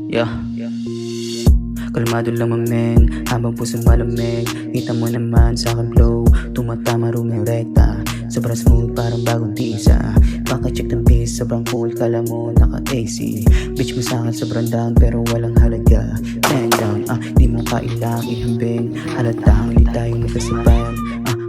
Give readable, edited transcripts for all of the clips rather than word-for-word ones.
Yeah. Kalmado lang mamen, habang puso malamig. Kita mo naman sa aking flow, tumatama rumirekta. Sobrang smooth parang bagong tisa. Paka-check ng bass, sobrang cool, kala mo naka-AC. Bitch mo sa'kin sobrang down pero walang halaga. Man down, di mo kailang ihambing. Halatang hindi tayo magkasabayan.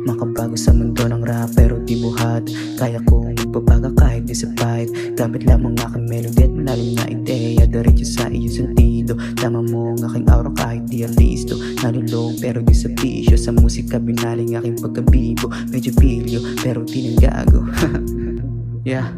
Makabago sa mundo ng rap pero di buhat. Kaya kong magbabaga kahit di sa fight. Gamit lamang aking melody at malalim na ideya. Diretso sa iyong sentido. Tama mo ang aking aura kahit di alisto. Nalulong pero di sa bisyo. Sa musika binaling aking pagkabibo. Medyo pilyo pero di nang gago. Yeah.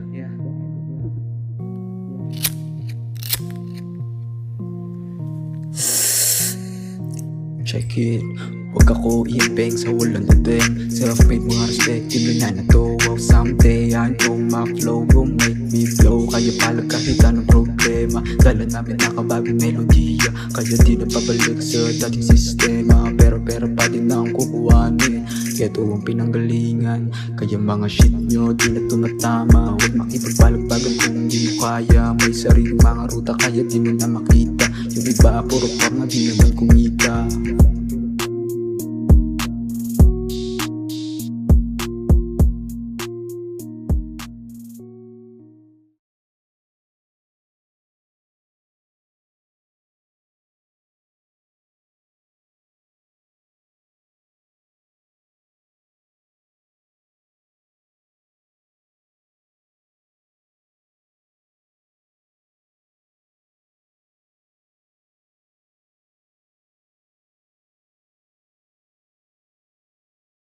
Check it. Huwag ako iimbeng sa walang dating. Self-made mga respective na na to. Wow, someday I know my flow gon' make me flow. Kaya palag kahit anong problema. Dala namin nakabagong melodiya. Kaya di na pabalik sa dating sistema. Pero pa din ang kukuhanin. Ito ang pinanggalingan. Kaya mga shit nyo di na tumatama. Huwag makipagbalagbagan kung di mo kaya. May sariling mga ruta kaya di mo na makita. Yung iba puro forma di naman kumita.